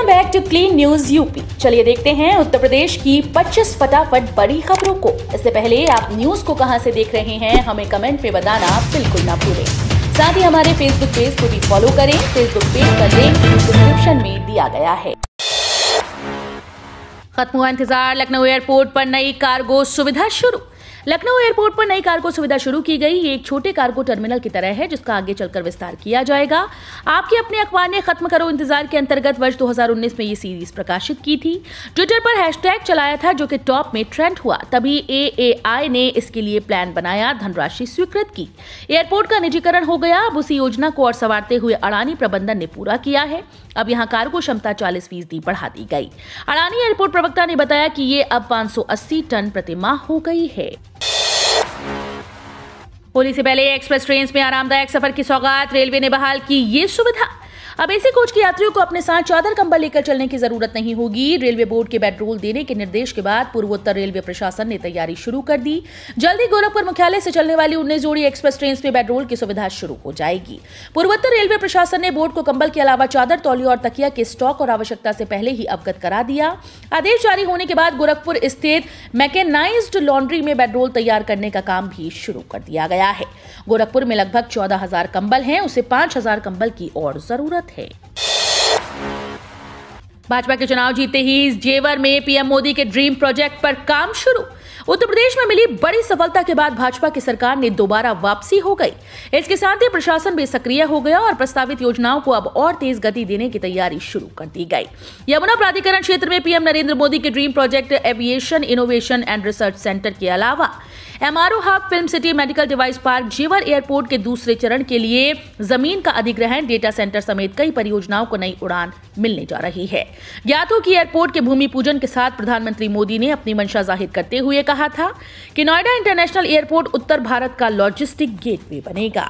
Back to clean news UP. चलिए देखते हैं उत्तर प्रदेश की 25 फटाफट बड़ी खबरों को। इससे पहले आप न्यूज को कहां से देख रहे हैं हमें कमेंट में बताना बिल्कुल ना भूलें। साथ ही हमारे फेसबुक पेज को भी फॉलो करें। फेसबुक पेज का लिंक डिस्क्रिप्शन में दिया गया है। खत्म हुआ इंतजार, लखनऊ एयरपोर्ट पर नई कार्गो सुविधा शुरू। लखनऊ एयरपोर्ट पर नई कार्गो सुविधा शुरू की गई। ये एक छोटे कार्गो टर्मिनल की तरह है जिसका आगे चलकर विस्तार किया जाएगा। आपके अपने अखबार ने खत्म करो इंतजार के अंतर्गत वर्ष 2019 में ये सीरीज प्रकाशित की थी। ट्विटर पर हैशटैग चलाया था जो कि टॉप में ट्रेंड हुआ। तभी AAI ने इसके लिए प्लान बनाया, धनराशि स्वीकृत की। एयरपोर्ट का निजीकरण हो गया। अब उसी योजना को और संवारते हुए अडानी प्रबंधन ने पूरा किया है। अब यहाँ कार्गो क्षमता 40% बढ़ा दी गई। अडानी एयरपोर्ट प्रवक्ता ने बताया कि ये अब 580 टन प्रति माह हो गई है। होली से पहले एक्सप्रेस ट्रेन में आरामदायक सफर की सौगात, रेलवे ने बहाल की ये सुविधा। अब एसी कोच के यात्रियों को अपने साथ चादर कंबल लेकर चलने की जरूरत नहीं होगी। रेलवे बोर्ड के बेडरोल देने के निर्देश के बाद पूर्वोत्तर रेलवे प्रशासन ने तैयारी शुरू कर दी। जल्दी गोरखपुर मुख्यालय से चलने वाली 19 जोड़ी एक्सप्रेस ट्रेन में बेडरोल की सुविधा शुरू हो जाएगी। पूर्वोत्तर रेलवे प्रशासन ने बोर्ड को कंबल के अलावा चादर, तौलिया और तकिया के स्टॉक और आवश्यकता से पहले ही अवगत करा दिया। आदेश जारी होने के बाद गोरखपुर स्थित मैकेनाइज्ड लॉन्ड्री में बेडरोल तैयार करने का काम भी शुरू कर दिया गया है। गोरखपुर में लगभग 14,000 कंबल हैं, उसे 5,000 कंबल की और जरूरत है। भाजपा के चुनाव जीते ही जेवर में पीएम मोदी के ड्रीम प्रोजेक्ट पर काम शुरू। उत्तर प्रदेश में मिली बड़ी सफलता के बाद भाजपा की सरकार ने दोबारा वापसी हो गई। इसके साथ ही प्रशासन भी सक्रिय हो गया और प्रस्तावित योजनाओं को अब और तेज गति देने की तैयारी शुरू कर दी गई। यमुना प्राधिकरण क्षेत्र में पीएम नरेंद्र मोदी के dream project aviation innovation and research centre के अलावा MRO hub, film city, medical device park, जेवर एयरपोर्ट के दूसरे चरण के लिए जमीन का अधिग्रहण, डेटा सेंटर समेत कई परियोजनाओं को नई उड़ान मिलने जा रही है। ज्ञात हो कि एयरपोर्ट के भूमि पूजन के साथ प्रधानमंत्री मोदी ने अपनी मंशा जाहिर करते हुए कहा था कि नोएडा इंटरनेशनल एयरपोर्ट उत्तर भारत का लॉजिस्टिक गेटवे बनेगा।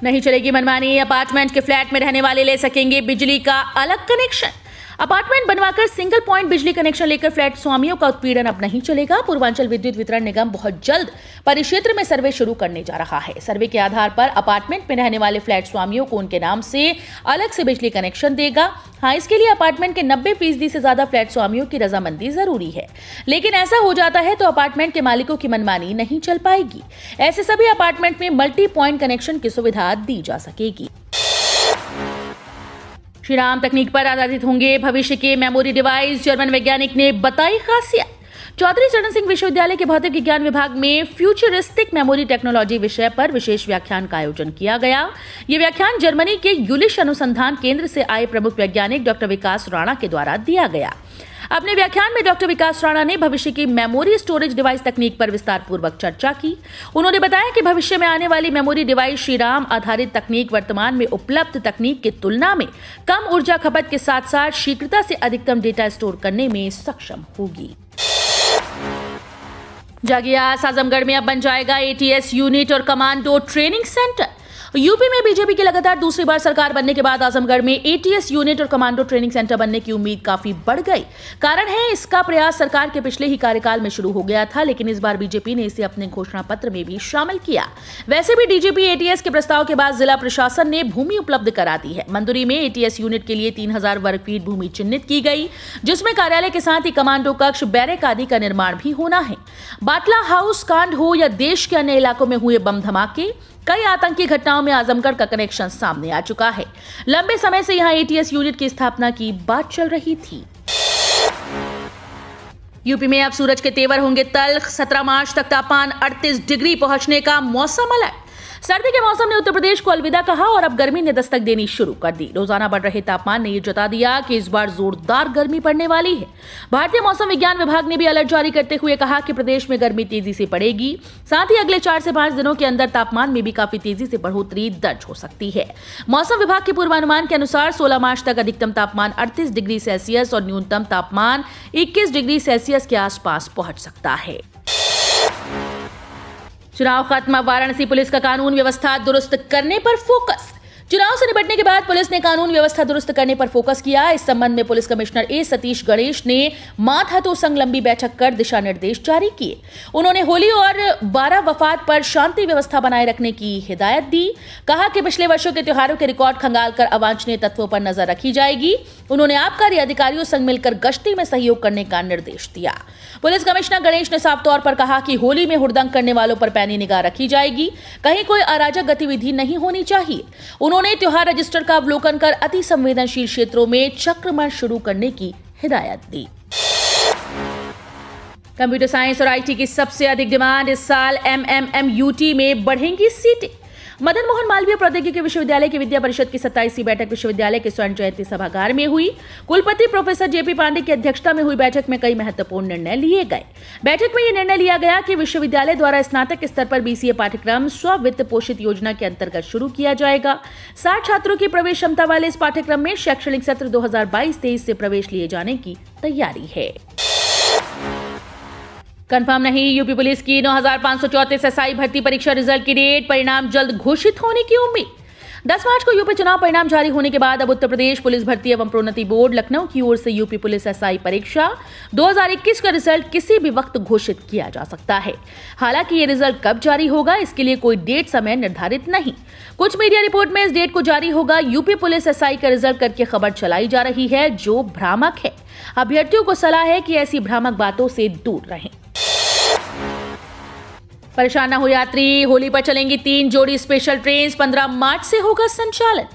नहीं चलेगी मनमानी, अपार्टमेंट के फ्लैट में रहने वाले ले सकेंगे बिजली का अलग कनेक्शन। अपार्टमेंट बनवाकर सिंगल पॉइंट बिजली कनेक्शन लेकर फ्लैट स्वामियों का उत्पीड़न अब नहीं चलेगा। पूर्वांचल विद्युत वितरण निगम बहुत जल्द परिक्षेत्र में सर्वे शुरू करने जा रहा है। सर्वे के आधार पर अपार्टमेंट में रहने वाले फ्लैट स्वामियों को उनके नाम से अलग से बिजली कनेक्शन देगा। हाँ, इसके लिए अपार्टमेंट के 90% से ज्यादा फ्लैट स्वामियों की रजामंदी जरूरी है। लेकिन ऐसा हो जाता है तो अपार्टमेंट के मालिकों की मनमानी नहीं चल पाएगी। ऐसे सभी अपार्टमेंट में मल्टी पॉइंट कनेक्शन की सुविधा दी जा सकेगी। श्री राम तकनीक पर आधारित होंगे भविष्य के मेमोरी डिवाइस, जर्मन वैज्ञानिक ने बताई खासियत। चौधरी चरण सिंह विश्वविद्यालय के भौतिक विज्ञान विभाग में फ्यूचरिस्टिक मेमोरी टेक्नोलॉजी विषय पर विशेष व्याख्यान का आयोजन किया गया। ये व्याख्यान जर्मनी के यूलिश अनुसंधान केंद्र से आए प्रमुख वैज्ञानिक डॉक्टर विकास राणा के द्वारा दिया गया। अपने व्याख्यान में डॉक्टर विकास राणा ने भविष्य की मेमोरी स्टोरेज डिवाइस तकनीक पर विस्तार पूर्वक चर्चा की। उन्होंने बताया कि भविष्य में आने वाली मेमोरी डिवाइस श्रीराम आधारित तकनीक वर्तमान में उपलब्ध तकनीक की तुलना में कम ऊर्जा खपत के साथ साथ शीघ्रता से अधिकतम डेटा स्टोर करने में सक्षम होगी। जागियास आजमगढ़ में अब बन जाएगा ATS यूनिट और कमांडो ट्रेनिंग सेंटर। यूपी में बीजेपी की लगातार दूसरी बार सरकार बनने के बाद आजमगढ़ में ATS यूनिट और कमांडो ट्रेनिंग सेंटर बनने की उम्मीद काफी बढ़ गई। कारण है इसका प्रयास सरकार के पिछले ही कार्यकाल में शुरू हो गया था, लेकिन इस बार बीजेपी ने इसे अपने घोषणा पत्र में भी शामिल किया। वैसे भी DGP ATS के प्रस्ताव के बाद जिला प्रशासन ने भूमि उपलब्ध करा दी है। मंदुरी में ATS यूनिट के लिए 3000 वर्ग फीट भूमि चिन्हित की गई, जिसमें कार्यालय के साथ ही कमांडो कक्ष, बैरक आदि का निर्माण भी होना है। बाटला हाउस कांड हो या देश के अन्य इलाकों में हुए बम धमाके, कई आतंकी घटनाओं में आजमगढ़ का कनेक्शन सामने आ चुका है। लंबे समय से यहां ATS यूनिट की स्थापना की बात चल रही थी। यूपी में अब सूरज के तेवर होंगे तल्ख। 17 मार्च तक तापमान 38 डिग्री पहुंचने का मौसम अलर्ट। सर्दी के मौसम ने उत्तर प्रदेश को अलविदा कहा और अब गर्मी ने दस्तक देनी शुरू कर दी। रोजाना बढ़ रहे तापमान ने यह जता दिया कि इस बार जोरदार गर्मी पड़ने वाली है। भारतीय मौसम विज्ञान विभाग ने भी अलर्ट जारी करते हुए कहा कि प्रदेश में गर्मी तेजी से पड़ेगी। साथ ही अगले 4 से 5 दिनों के अंदर तापमान में भी काफी तेजी से बढ़ोतरी दर्ज हो सकती है। मौसम विभाग के पूर्वानुमान के अनुसार 16 मार्च तक अधिकतम तापमान 38 डिग्री सेल्सियस और न्यूनतम तापमान 21 डिग्री सेल्सियस के आसपास पहुंच सकता है। चुनाव खत्म, वाराणसी पुलिस का कानून व्यवस्था दुरुस्त करने पर फोकस। चुनाव से निपटने के बाद पुलिस ने कानून व्यवस्था दुरुस्त करने पर फोकस किया। इस संबंध में पुलिस कमिश्नर ए सतीश गणेश ने मातहतों संग लंबी बैठक कर दिशा निर्देश जारी किए। उन्होंने होली और 12 वफात पर शांति व्यवस्था बनाए रखने की हिदायत दी। कहा कि पिछले वर्षों के त्योहारों के रिकॉर्ड खंगालकर अवांछनीय तत्वों पर नजर रखी जाएगी। उन्होंने आबकारी अधिकारियों संग मिलकर गश्ती में सहयोग करने का निर्देश दिया। पुलिस कमिश्नर गणेश ने साफ तौर पर कहा कि होली में हुड़दंग करने वालों पर पैनी निगाह रखी जाएगी। कहीं कोई अराजक गतिविधि नहीं होनी चाहिए। उन्होंने त्योहार रजिस्टर का अवलोकन कर अति संवेदनशील क्षेत्रों में चक्रमण शुरू करने की हिदायत दी। कंप्यूटर साइंस और आईटी की सबसे अधिक डिमांड। इस साल MMMUT में बढ़ेंगी सीटें। मदन मोहन मालवीय प्रौद्योगिकी विश्वविद्यालय की विद्या परिषद की 27वीं बैठक विश्वविद्यालय के स्वर्ण जयंती सभागार में हुई। कुलपति प्रोफेसर जेपी पांडे की अध्यक्षता में हुई बैठक में कई महत्वपूर्ण निर्णय लिए गए। बैठक में यह निर्णय लिया गया कि विश्वविद्यालय द्वारा स्नातक स्तर पर BCA पाठ्यक्रम स्व-वित्त पोषित योजना के अंतर्गत शुरू किया जाएगा। 60 छात्रों की प्रवेश क्षमता वाले इस पाठ्यक्रम में शैक्षणिक सत्र 2022-23 से प्रवेश लिए जाने की तैयारी है। कंफर्म नहीं यूपी पुलिस की 9534 SI भर्ती परीक्षा रिजल्ट की डेट। परिणाम जल्द घोषित होने की उम्मीद। 10 मार्च को यूपी चुनाव परिणाम जारी होने के बाद अब उत्तर प्रदेश पुलिस भर्ती एवं प्रोन्नति बोर्ड लखनऊ की ओर से यूपी पुलिस SI परीक्षा 2021 का रिजल्ट किसी भी वक्त घोषित किया जा सकता है। हालांकि ये रिजल्ट कब जारी होगा इसके लिए कोई डेट समय निर्धारित नहीं। कुछ मीडिया रिपोर्ट में इस डेट को जारी होगा यूपी पुलिस SI का रिजल्ट करके खबर चलाई जा रही है, जो भ्रामक है। अभ्यर्थियों को सलाह है कि ऐसी भ्रामक बातों से दूर रहें। परेशान न हो यात्री। होली पर चलेंगी 3 जोड़ी स्पेशल ट्रेन। 15 मार्च से होगा संचालन।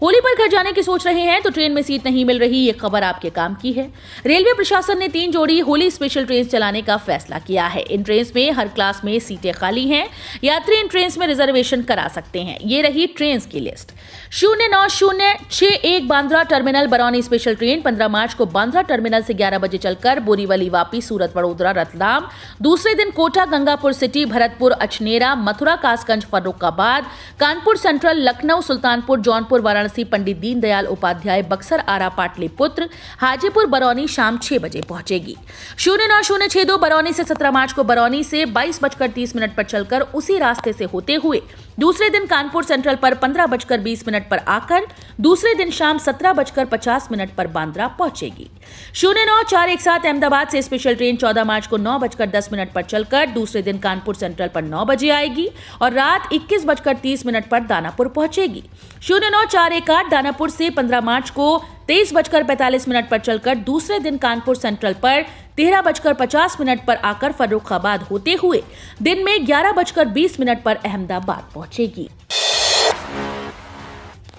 होली पर घर जाने की सोच रहे हैं तो ट्रेन में सीट नहीं मिल रही, ये खबर आपके काम की है। रेलवे प्रशासन ने 3 जोड़ी होली स्पेशल ट्रेन चलाने का फैसला किया है। इन ट्रेन में हर क्लास में सीटें खाली हैं। यात्री इन ट्रेन में रिजर्वेशन करा सकते हैं। ये रही ट्रेन की list. 09-061 Bandra terminal Barauni special train 15 मार्च को बांद्रा टर्मिनल से 11 बजे चलकर बोरीवली वापी सूरत वडोदरा रतलाम। दूसरे दिन कोटा गंगापुर सिटी भरतपुर अछनेरा मथुरा कासगंज फर्रुखाबाद कानपुर सेंट्रल लखनऊ सुल्तानपुर जौनपुर वाराणसी पंडित दीनदयाल उपाध्याय बक्सर आरा पाटलिपुत्र हाजीपुर बरौनी शाम 6 बजे पहुंचेगी। 09-062 बरौनी से 17 मार्च को बरौनी से 22:30 पर चलकर उसी रास्ते से होते हुए दूसरे दिन कानपुर सेंट्रल पर 15:20 पर आकर दूसरे दिन शाम 17:50 पर बांद्रा पहुंचेगी। 09-417 अहमदाबाद से स्पेशल ट्रेन 14 मार्च को 9:10 पर चलकर दूसरे दिन कानपुर सेंट्रल पर 9 बजे आएगी और रात 21:30 पर दानापुर पहुंचेगी। 09-418 दानापुर से 15 मार्च को 23:45 पर चलकर दूसरे दिन कानपुर सेंट्रल पर 13:50 पर आकर फर्रुखाबाद होते हुए दिन में 11:20 पर अहमदाबाद पहुंचेगी।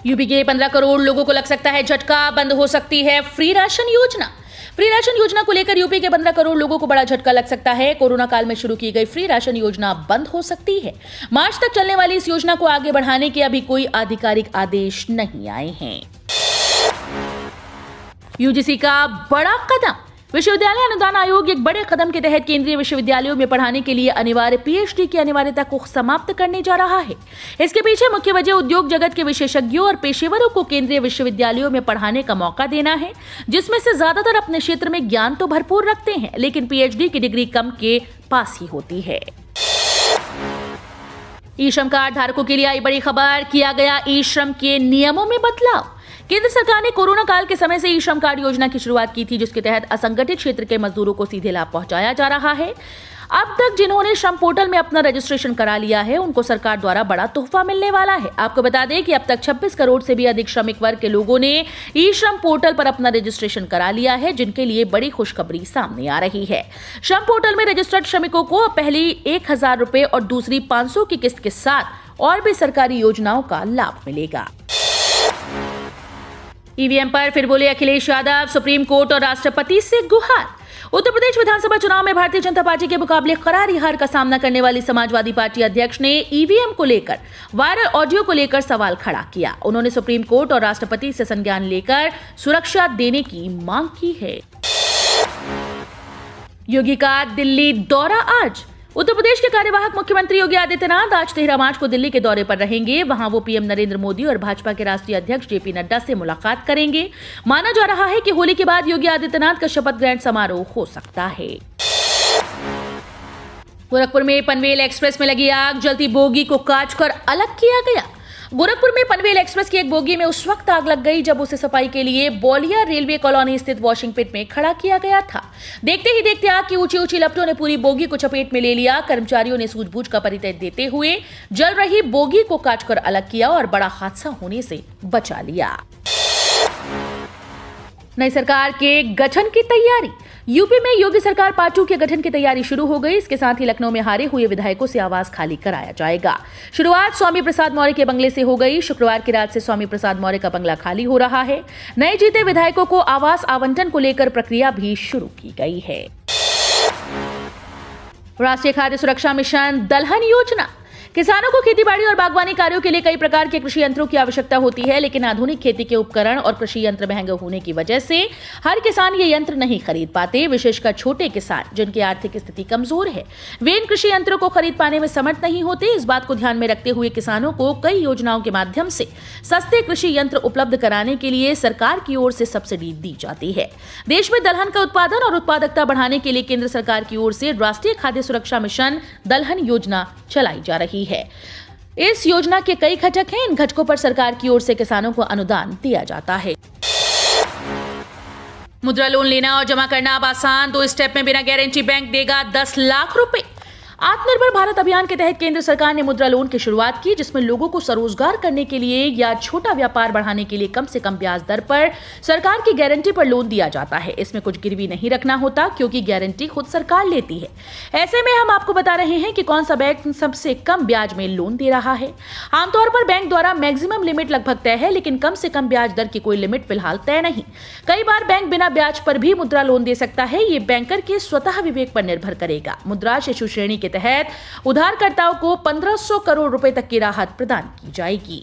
यूपी के 15 करोड़ लोगों को लग सकता है झटका। बंद हो सकती है फ्री राशन योजना। फ्री राशन योजना को लेकर यूपी के 15 करोड़ लोगों को बड़ा झटका लग सकता है। कोरोना काल में शुरू की गई फ्री राशन योजना बंद हो सकती है। मार्च तक चलने वाली इस योजना को आगे बढ़ाने के अभी कोई आधिकारिक आदेश नहीं आए हैं। यूजीसी का बड़ा कदम। विश्वविद्यालय अनुदान आयोग एक बड़े कदम के तहत केंद्रीय विश्वविद्यालयों में पढ़ाने के लिए अनिवार्य PhD की अनिवार्यता को समाप्त करने जा रहा है। इसके पीछे मुख्य वजह उद्योग जगत के विशेषज्ञों और पेशेवरों को केंद्रीय विश्वविद्यालयों में पढ़ाने का मौका देना है, जिसमें से ज्यादातर अपने क्षेत्र में ज्ञान तो भरपूर रखते हैं, लेकिन PhD की डिग्री कम के पास ही होती है। ई-श्रम कार्ड धारकों के लिए आई बड़ी खबर। किया गया ई-श्रम के नियमों में बदलाव। केंद्र सरकार ने कोरोना काल के समय से ई-श्रम कार्ड योजना की शुरुआत की थी, जिसके तहत असंगठित क्षेत्र के मजदूरों को सीधे लाभ पहुंचाया जा रहा है। अब तक जिन्होंने श्रम पोर्टल में अपना रजिस्ट्रेशन करा लिया है, उनको सरकार द्वारा बड़ा तोहफा मिलने वाला है। आपको बता दें कि अब तक 26 करोड़ से भी अधिक श्रमिक वर्ग के लोगों ने ई-श्रम पोर्टल पर अपना रजिस्ट्रेशन करा लिया है, जिनके लिए बड़ी खुशखबरी सामने आ रही है। श्रम पोर्टल में रजिस्टर्ड श्रमिकों को पहली 1000 रुपए और दूसरी 500 की किस्त के साथ और भी सरकारी योजनाओं का लाभ मिलेगा। ईवीएम पर फिर बोले अखिलेश यादव। सुप्रीम कोर्ट और राष्ट्रपति से गुहार। उत्तर प्रदेश विधानसभा चुनाव में भारतीय जनता पार्टी के मुकाबले करारी हार का सामना करने वाली समाजवादी पार्टी अध्यक्ष ने ईवीएम को लेकर वायरल ऑडियो को लेकर सवाल खड़ा किया। उन्होंने सुप्रीम कोर्ट और राष्ट्रपति से संज्ञान लेकर सुरक्षा देने की मांग की है। योगी का दिल्ली दौरा आज। उत्तर प्रदेश के कार्यवाहक मुख्यमंत्री योगी आदित्यनाथ आज 13 मार्च को दिल्ली के दौरे पर रहेंगे। वहां वो पीएम नरेंद्र मोदी और भाजपा के राष्ट्रीय अध्यक्ष जेपी नड्डा से मुलाकात करेंगे। माना जा रहा है कि होली के बाद योगी आदित्यनाथ का शपथ ग्रहण समारोह हो सकता है। गोरखपुर में पनवेल एक्सप्रेस में लगी आग। जलती बोगी को काटकर अलग किया गया। गोरखपुर में पनवेल एक्सप्रेस की एक बोगी में उस वक्त आग लग गई जब उसे सफाई के लिए बौलिया रेलवे कॉलोनी स्थित वॉशिंग पिट में खड़ा किया गया था। देखते ही देखते आग की ऊंची ऊंची लपटों ने पूरी बोगी को चपेट में ले लिया। कर्मचारियों ने सूझबूझ का परिचय देते हुए जल रही बोगी को काटकर अलग किया और बड़ा हादसा होने से बचा लिया। नई सरकार के गठन की तैयारी। यूपी में योगी सरकार पार्ट 2 के गठन की तैयारी शुरू हो गई। इसके साथ ही लखनऊ में हारे हुए विधायकों से आवास खाली कराया जाएगा। शुरुआत स्वामी प्रसाद मौर्य के बंगले से हो गई। शुक्रवार की रात से स्वामी प्रसाद मौर्य का बंगला खाली हो रहा है। नए जीते विधायकों को आवास आवंटन को लेकर प्रक्रिया भी शुरू की गई है। राष्ट्रीय खाद्य सुरक्षा मिशन दलहन योजना। किसानों को खेतीबाड़ी और बागवानी कार्यों के लिए कई प्रकार के कृषि यंत्रों की आवश्यकता होती है, लेकिन आधुनिक खेती के उपकरण और कृषि यंत्र महंगे होने की वजह से हर किसान ये यंत्र नहीं खरीद पाते। विशेषकर छोटे किसान जिनकी आर्थिक स्थिति कमजोर है, वे इन कृषि यंत्रों को खरीद पाने में समर्थ नहीं होते। इस बात को ध्यान में रखते हुए किसानों को कई योजनाओं के माध्यम से सस्ते कृषि यंत्र उपलब्ध कराने के लिए सरकार की ओर से सब्सिडी दी जाती है। देश में दलहन का उत्पादन और उत्पादकता बढ़ाने के लिए केंद्र सरकार की ओर से राष्ट्रीय खाद्य सुरक्षा मिशन दलहन योजना चलाई जा रही है। इस योजना के कई घटक हैं। इन घटकों पर सरकार की ओर से किसानों को अनुदान दिया जाता है। मुद्रा लोन लेना और जमा करना अब आसान। 2 स्टेप में बिना गारंटी बैंक देगा 10 लाख रुपए। आत्मनिर्भर भारत अभियान के तहत केंद्र सरकार ने मुद्रा लोन की शुरुआत की, जिसमें लोगों को स्वरोजगार करने के लिए या छोटा व्यापार बढ़ाने के लिए कम से कम ब्याज दर पर सरकार की गारंटी पर लोन दिया जाता है। इसमें कुछ गिरवी नहीं रखना होता क्योंकि गारंटी खुद सरकार लेती है। ऐसे में हम आपको बता रहे हैं कि कौन सा बैंक सबसे कम ब्याज में लोन दे रहा है। आमतौर पर बैंक द्वारा मैक्सिमम लिमिट लगभग तय है, लेकिन कम से कम ब्याज दर की कोई लिमिट फिलहाल तय नहीं। कई बार बैंक बिना ब्याज पर भी मुद्रा लोन दे सकता है। ये बैंकर के स्वतः विवेक पर निर्भर करेगा। मुद्रा शिशु श्रेणी के तहत उधारकर्ताओं को 1500 करोड़ रुपए तक की राहत प्रदान की जाएगी।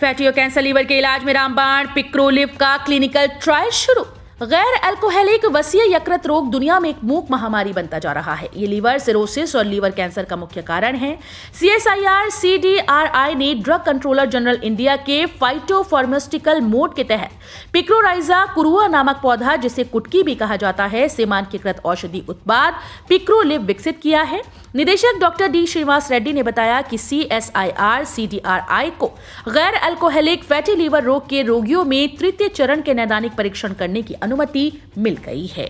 फैटी और कैंसर लीवर के इलाज में रामबाण पिक्रोलिव का क्लिनिकल ट्रायल शुरू। गैर अल्कोहलिक वसीय यकृत रोग दुनिया में एक मूक महामारी बनता जा रहा है। ये लीवर सिरोसिस और लीवर कैंसर का मुख्य कारण है। CSIR CDRI ने ड्रग कंट्रोलर जनरल इंडिया के फाइटोफार्मास्यूटिकल मोड के तहत पिक्रोराइजा कुरुआ नामक पौधा, जिसे कुटकी भी कहा जाता है, से मानकीकृत औषधि उत्पाद पिक्रोलिव विकसित किया है। निदेशक डॉक्टर डी श्रीनिवास रेड्डी ने बताया कि CSIR CDRI को गैर अल्कोहलिक फैटी लीवर रोग के रोगियों में तृतीय चरण के नैदानिक परीक्षण करने की अनुमति मिल गई है।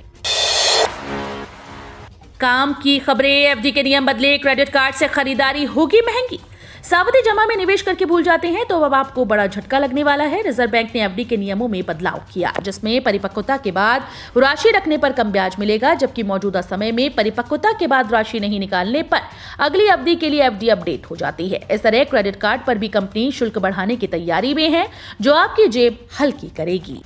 काम की खबरें। FD के नियम बदले, क्रेडिट कार्ड से खरीदारी होगी महंगी। सावधि जमा में निवेश करके भूल जाते हैं तो अब आपको बड़ा झटका लगने वाला है। रिजर्व बैंक ने FD के नियमों में बदलाव किया, जिसमें परिपक्वता के बाद राशि रखने पर कम ब्याज मिलेगा, जबकि मौजूदा समय में परिपक्वता के बाद राशि नहीं निकालने पर अगली अवधि के लिए FD अपडेट हो जाती है। इस तरह क्रेडिट कार्ड पर भी कंपनी शुल्क बढ़ाने की तैयारी में है, जो आपकी जेब हल्की करेगी।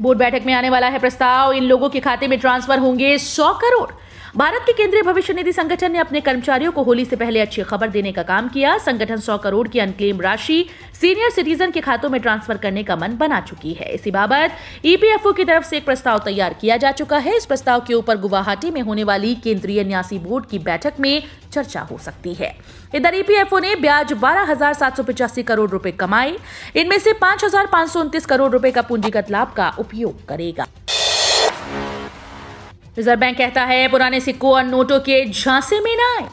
बोर्ड बैठक में आने वाला है प्रस्ताव। इन लोगों के खाते में ट्रांसफर होंगे 100 करोड़। भारत के केंद्रीय भविष्य निधि संगठन ने अपने कर्मचारियों को होली से पहले अच्छी खबर देने का काम किया। संगठन 100 करोड़ की अनक्लेम राशि सीनियर सिटीजन के खातों में ट्रांसफर करने का मन बना चुकी है। इसी बाबत EPFO की तरफ से एक प्रस्ताव तैयार किया जा चुका है। इस प्रस्ताव के ऊपर गुवाहाटी में होने वाली केंद्रीय न्यासी बोर्ड की बैठक में चर्चा हो सकती है। इधर EPFO ने ब्याज 12,785 करोड़ रुपए कमाए। इनमें से 5,529 करोड़ रुपए का पूंजीगत लाभ का उपयोग करेगा। रिजर्व बैंक कहता है पुराने सिक्कों और नोटों के झांसे में न आए।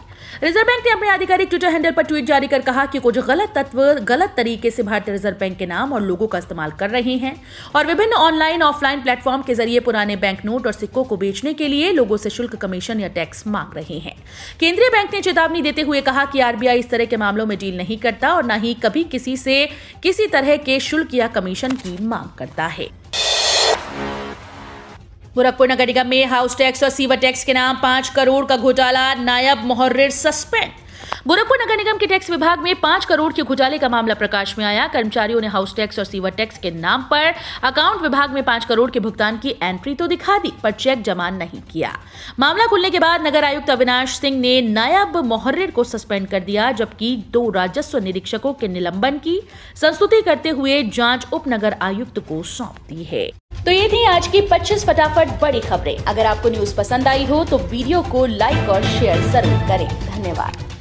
रिजर्व बैंक ने अपने आधिकारिक ट्विटर हैंडल पर ट्वीट जारी कर कहा कि कुछ गलत तत्व गलत तरीके से भारतीय रिजर्व बैंक के नाम और लोगों का इस्तेमाल कर रहे हैं और विभिन्न ऑनलाइन ऑफलाइन प्लेटफॉर्म के जरिए पुराने बैंक नोट और सिक्कों को बेचने के लिए लोगों से शुल्क, कमीशन या टैक्स मांग रहे हैं। केंद्रीय बैंक ने चेतावनी देते हुए कहा कि RBI इस तरह के मामलों में डील नहीं करता और न ही कभी किसी से किसी तरह के शुल्क या कमीशन की मांग करता है। गोरखपुर नगर निगम में हाउस टैक्स और सीवर टैक्स के नाम 5 करोड़ का घोटाला, नायब मुहर्रिर सस्पेंड। गोरखपुर नगर निगम के टैक्स विभाग में 5 करोड़ के घोटाले का मामला प्रकाश में आया। कर्मचारियों ने हाउस टैक्स और सीवर टैक्स के नाम पर अकाउंट विभाग में 5 करोड़ के भुगतान की एंट्री तो दिखा दी, पर चेक जमा नहीं किया। मामला खुलने के बाद नगर आयुक्त अविनाश सिंह ने नायब मुहर्रिर को सस्पेंड कर दिया, जबकि 2 राजस्व निरीक्षकों के निलंबन की संस्तुति करते हुए जांच उप नगर आयुक्त को सौंप दी है। तो ये थी आज की 25 फटाफट बड़ी खबरें। अगर आपको न्यूज पसंद आई हो तो वीडियो को लाइक और शेयर जरूर करें। धन्यवाद।